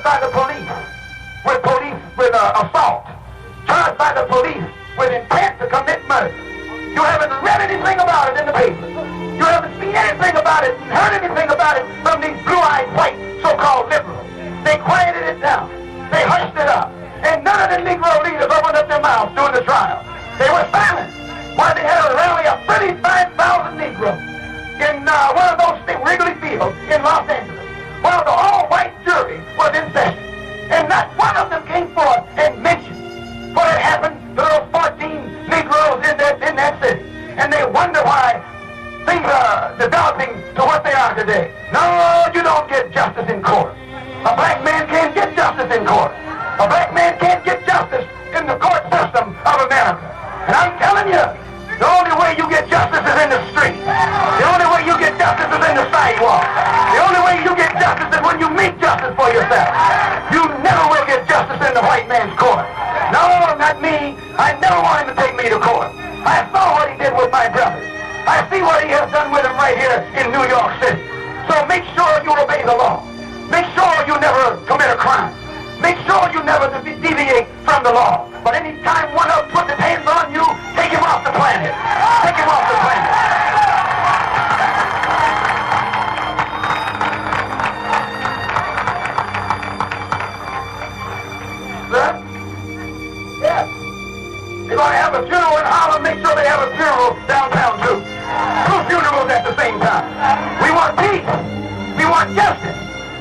by the police with assault, charged by the police with intent to commit murder. You haven't read anything about it in the paper. You haven't seen anything about it, heard anything about it from these blue-eyed white so-called liberals. They quieted it down. They hushed it up. And none of the Negro leaders opened up their mouths during the trial. They were silent while they had a rally of 35,000 Negroes in one of those Wrigley Fields in Los Angeles, while the all-white jury was in session. And not one of them came forth and mentioned what had happened to those 14 Negroes in that city. And they wonder why things are developing to what they are today. No, you don't get justice in court. A black man can't get justice in court. A black man can't get justice in the court system of America. And I'm telling you, the only way you get justice is in the street. The only way you get justice is in the sidewalk. The only way you get justice is when you make justice for yourself. You never will get justice in the white man's court. No, not me. I never want him to take me to court. I saw what he did with my brothers. I see what he has done with them right here in New York City. So make sure you obey the law. Make sure you never commit a crime. Make sure you never deviate from the law. But any time one of them puts his hands on you, take him off the planet. Take him off the planet. Sir? Yes. They're going to have a funeral in Harlem. Make sure they have a funeral downtown, too. Two funerals at the same time. We want peace. We want justice.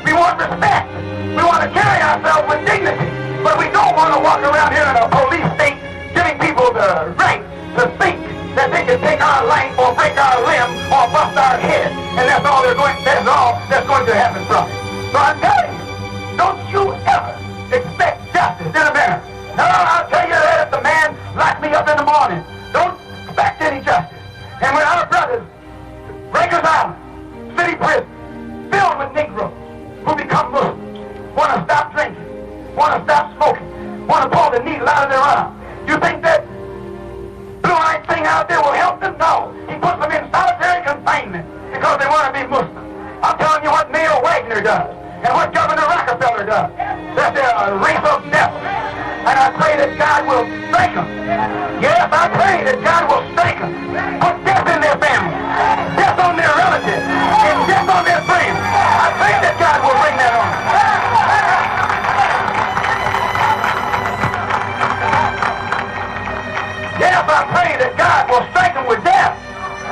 We want respect. We want to carry ourselves with dignity. But we don't want to walk around here in a police state giving people the right to think that they can take our life or break our limb or bust our head. And that's all that's going to happen from it. So I'm telling you, don't you ever expect justice in America. No, I'll tell you that if the man locked me up in the morning, don't expect any justice. And when our brothers, Rikers Island, city prison, filled with Negroes who become Muslims, want to stop drinking, want to stop smoking, want to pull the needle out of their arm. You think that blue-eyed thing out there will help them? No. He puts them in solitary confinement because they want to be Muslim. I'm telling you what Mayor Wagner does and what Governor Rockefeller does. That they're a race of devils. And I pray that God will strike them. Yes, I pray that God will strike them. Put death in their family, death on their relatives, and death on their friends. I pray that God will bring that on. Yes, I pray that God will strike them with death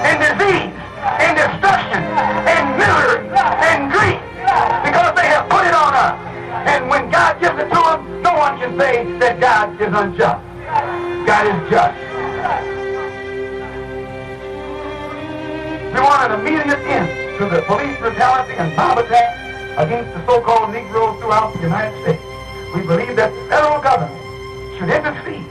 and disease and destruction and misery and grief because they have put it on us. And when God gives it to them, no one can say that God is unjust. God is just. We want an immediate end to the police brutality and mob attacks against the so-called Negroes throughout the United States. We believe that the federal government should intercede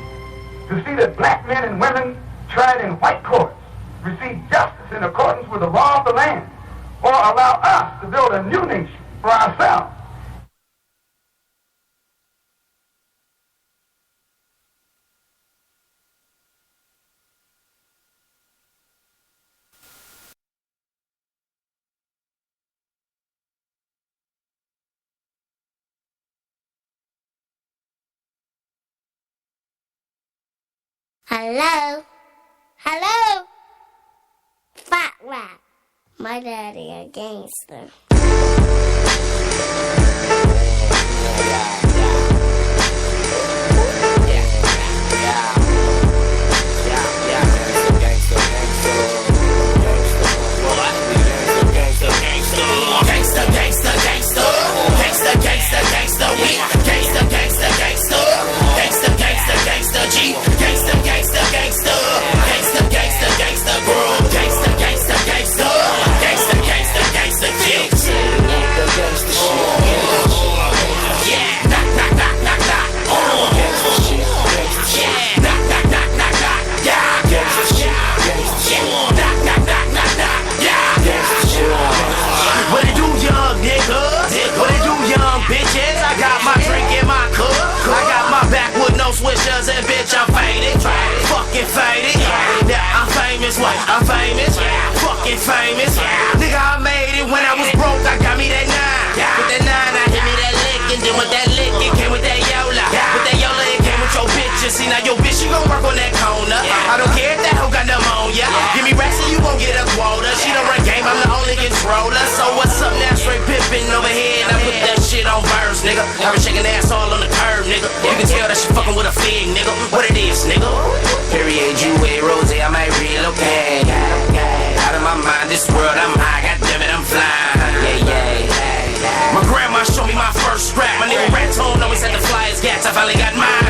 to see that black men and women tried in white courts receive justice in accordance with the law of the land, or allow us to build a new nation for ourselves. Hello? Hello? Fat rap. My daddy a gangster. Swishers and bitch, I'm faded, fucking faded. Yeah, I'm famous, what? I'm famous, fucking famous. Nigga, I made it when I was broke. I got me that 9. With that 9, I hit me that lick, and then with that on birds, nigga. I been shaking ass all on the curb, nigga. You can tell that she fucking with a fig, nigga. What it is, nigga? Period, you with Rose, I might relocate. Out of my mind, this world I'm high, goddammit, I'm flying. Yeah. My grandma showed me my first strap. My nigga Ratone always had the flyest gats. I finally got mine.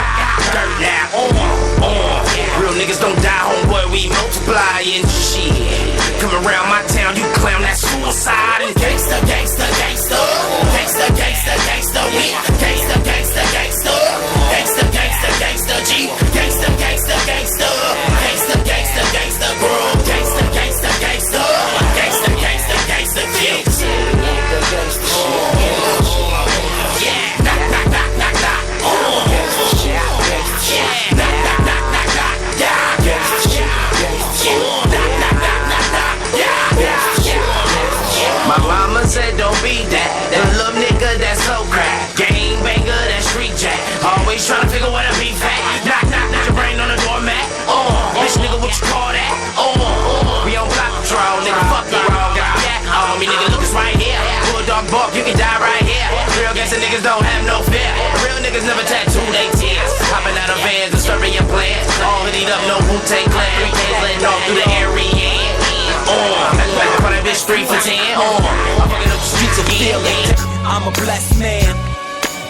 Dirt now, on. Real niggas don't die, homeboy, we multiply and shit. Come around my town, you clown, that's suicide. And gangsta, gangsta, gangsta. Gangsta, gangsta, gangsta, we. Gangsta, gangsta, gangsta. Gangsta, gangsta, gangsta, G. Gangsta, gangsta, gangsta. Gangsta, gangsta, gangsta, girl. Gangsta, gangsta, gangsta. Gangsta, gangsta, gangsta, gangsta. Yeah, knock, knock, knock, knock, knock. My mama said don't be that little nigga that's so crack. Gang banger, that street jack. Always tryna figure what a beef at. Knock, knock, knock your brain on the doormat. Bitch nigga, what you call that? We on block patrol, nigga, fuck you wrong. Got yak on me, nigga, look, it's right here. Bulldog bark, you can die right here. Real gangsta niggas don't have no fear. Real niggas never tattoo they tears. Hopping out of vans and stirring your plans. All hoodied up, no Wu-Tang Clan. 3 K's letting off through the area. Back for that bitch 3 for 10. I'm fucking up the streets of feeling. I'm a blessed man.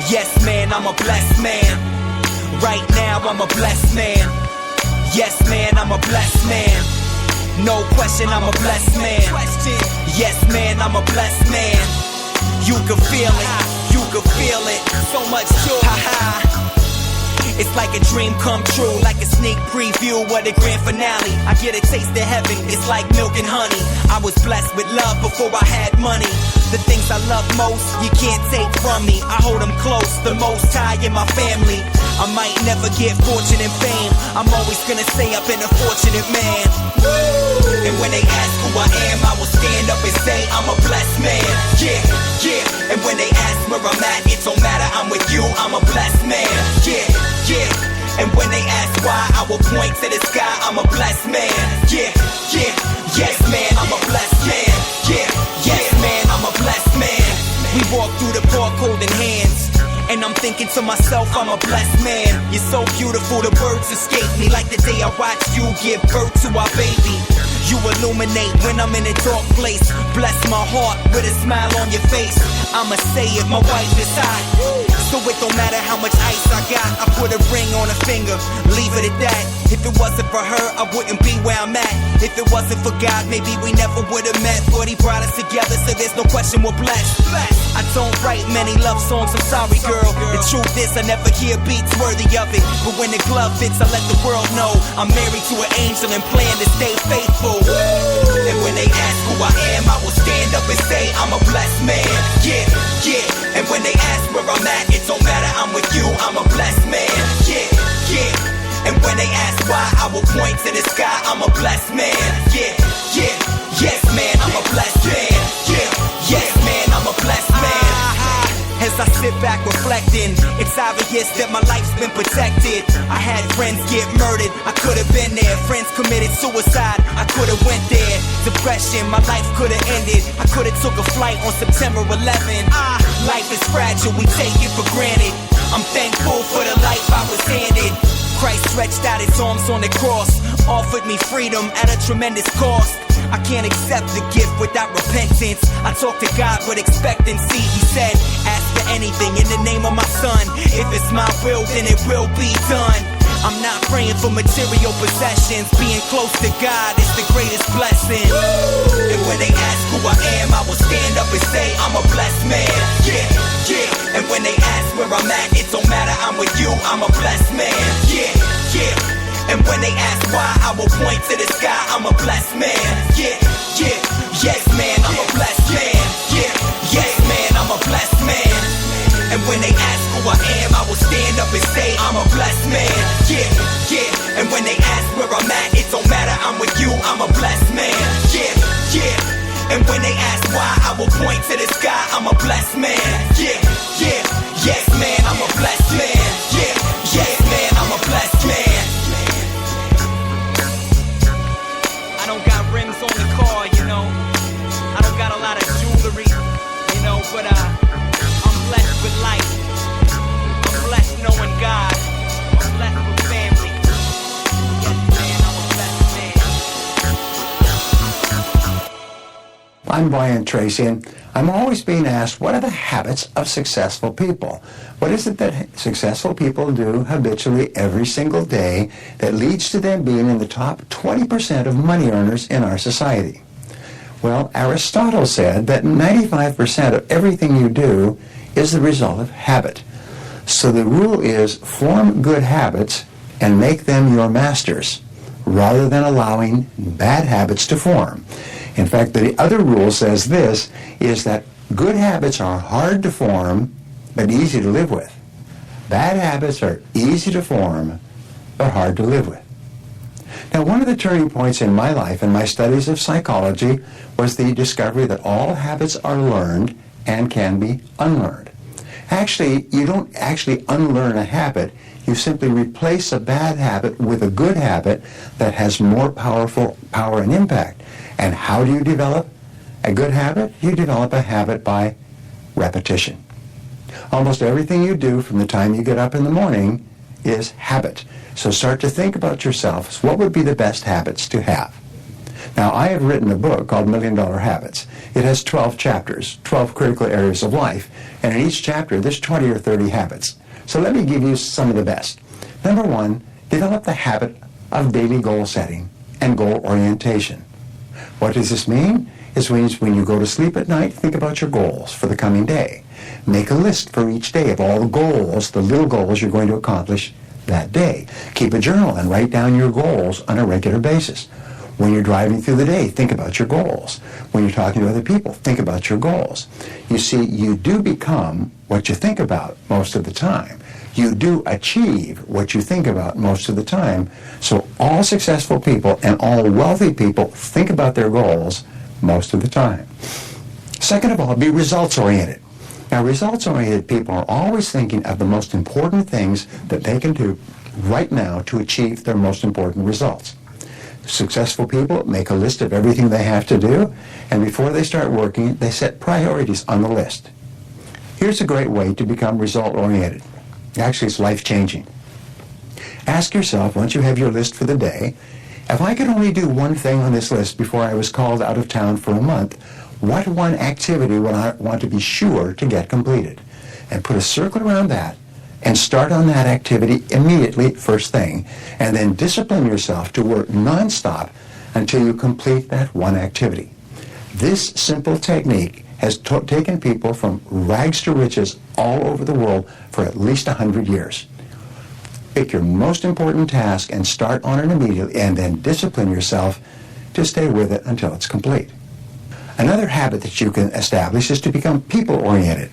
Yes, man, I'm a blessed man. Right now, I'm a blessed man. Yes, man, I'm a blessed man. No question, I'm a blessed man. Yes, man, I'm a blessed man. You can feel it, you can feel it. So much joy, haha. It's like a dream come true, like a sneak preview of the grand finale. I get a taste of heaven, it's like milk and honey. I was blessed with love before I had money. The things I love most, you can't take from me. I hold them close, the most high in my family. I might never get fortune and fame. I'm always gonna say I've been a fortunate man. And when they ask who I am, I will stand up and say I'm a blessed man. Yeah, yeah. And when they ask where I'm at, it don't matter, I'm with you, I'm a blessed man. Yeah, yeah. And when they ask why, I will point to the sky, I'm a blessed man. Yeah, yeah. Yes, man, I'm a blessed man. Yeah, yes, man, I'm a blessed man. We walk through the park holding hands. And I'm thinking to myself, I'm a blessed man. You're so beautiful, the words escape me. Like the day I watched you give birth to our baby. You illuminate when I'm in a dark place. Bless my heart with a smile on your face. I'ma say it, my wife is hot. So it don't matter how much ice I got. I put a ring on her finger, leave it at that. If it wasn't for her, I wouldn't be where I'm at. If it wasn't for God, maybe we never would've met. But he brought us together, so there's no question we're blessed. I don't write many love songs, I'm sorry girl. The truth is I never hear beats worthy of it. But when the glove fits, I let the world know I'm married to an angel and plan to stay faithful. And when they ask who I am, I will stand up and say I'm a blessed man. Yeah, yeah. And when they ask where I'm at, it don't matter, I'm with you, I'm a blessed man. Yeah, yeah. And when they ask why, I will point to the sky, I'm a blessed man. Yeah, yeah. Yes, man, I'm a blessed man. Yeah, yes, man, I'm a blessed man. As I sit back reflecting, it's obvious that my life's been protected. I had friends get murdered, I could've been there. Friends committed suicide, I could've went there. Depression, my life could've ended. I could've took a flight on September 11. Life is fragile, we take it for granted. I'm thankful for the life I was handed. Christ stretched out his arms on the cross, offered me freedom at a tremendous cost. I can't accept the gift without repentance. I talk to God with expectancy. He said, ask for anything in the name of my son. If it's my will, then it will be done. I'm not praying for material possessions. Being close to God is the greatest blessing. And when they ask who I am, I will stand up and say I'm a blessed man. Yeah, yeah. And when they ask where I'm at, it don't matter, I'm with you, I'm a blessed man. Yeah, yeah. And when they ask why, I will point to the sky, I'm a blessed man. Yeah, yeah. Yes, man, I'm a blessed man. Yeah, yes, man, I'm a blessed man. And when they ask who I am, I will stand up and say I'm a blessed man. Yeah, yeah. And when they ask where I'm at, it don't matter, I'm with you, I'm a blessed man. Yeah, yeah. And when they ask why, I will point to the sky, I'm a blessed man. Yeah, yeah. Yes, man, I'm a blessed man. Yeah, yes, man, I'm a blessed man. I don't got rims on the car, you know. I don't got a lot of jewelry, you know, but I'm blessed with I'm Brian Tracy, and I'm always being asked, what are the habits of successful people? What is it that successful people do habitually every single day that leads to them being in the top 20% of money earners in our society? Well, Aristotle said that 95% of everything you do is the result of habit. So the rule is form good habits and make them your masters, rather than allowing bad habits to form. In fact, the other rule says this, is that good habits are hard to form, but easy to live with. Bad habits are easy to form, but hard to live with. Now, one of the turning points in my life and my studies of psychology was the discovery that all habits are learned and can be unlearned. Actually, you don't actually unlearn a habit. You simply replace a bad habit with a good habit that has more power and impact. And how do you develop a good habit? You develop a habit by repetition. Almost everything you do from the time you get up in the morning is habit. So start to think about yourself. What would be the best habits to have? Now, I have written a book called $1 Million Habits. It has 12 chapters, 12 critical areas of life. And in each chapter, there's 20 or 30 habits. So let me give you some of the best. Number one, develop the habit of daily goal setting and goal orientation. What does this mean? It means when you go to sleep at night, think about your goals for the coming day. Make a list for each day of all the goals, the little goals you're going to accomplish that day. Keep a journal and write down your goals on a regular basis. When you're driving through the day, think about your goals. When you're talking to other people, think about your goals. You see, you do become what you think about most of the time. You do achieve what you think about most of the time. So all successful people and all wealthy people think about their goals most of the time. Second of all, be results-oriented. Now, results-oriented people are always thinking of the most important things that they can do right now to achieve their most important results. Successful people make a list of everything they have to do, and before they start working, they set priorities on the list. Here's a great way to become result-oriented. Actually, it's life-changing. Ask yourself, once you have your list for the day, if I could only do one thing on this list before I was called out of town for a month, what one activity would I want to be sure to get completed? And put a circle around that and start on that activity immediately, first thing, and then discipline yourself to work nonstop until you complete that one activity. This simple technique has taken people from rags to riches all over the world for at least 100 years. Pick your most important task and start on it immediately, and then discipline yourself to stay with it until it's complete. Another habit that you can establish is to become people-oriented.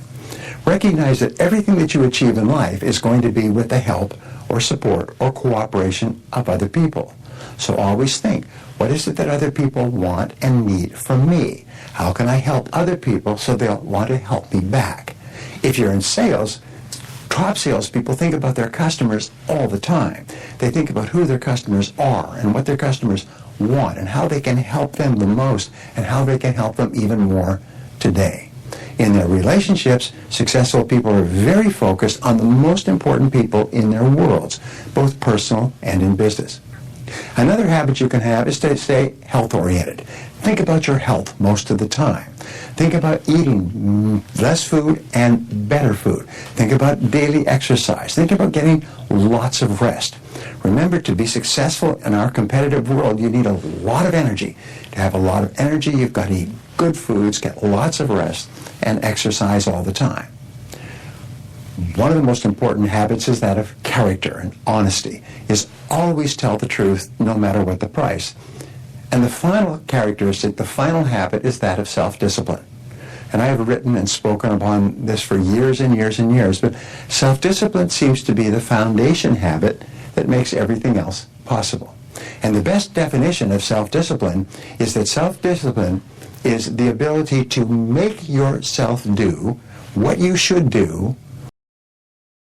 Recognize that everything that you achieve in life is going to be with the help or support or cooperation of other people. So always think, what is it that other people want and need from me? How can I help other people so they'll want to help me back? If you're in sales, top salespeople think about their customers all the time. They think about who their customers are and what their customers want and how they can help them the most and how they can help them even more today. In their relationships, successful people are very focused on the most important people in their worlds, both personal and in business. Another habit you can have is to stay health-oriented. Think about your health most of the time. Think about eating less food and better food. Think about daily exercise. Think about getting lots of rest. Remember, to be successful in our competitive world, you need a lot of energy. To have a lot of energy, you've got to eat good foods, get lots of rest, and exercise all the time. One of the most important habits is that of character and honesty, is always tell the truth no matter what the price. And the final characteristic, the final habit, is that of self-discipline. And I have written and spoken upon this for years and years and years, but self-discipline seems to be the foundation habit that makes everything else possible. And the best definition of self-discipline is that self-discipline is the ability to make yourself do what you should do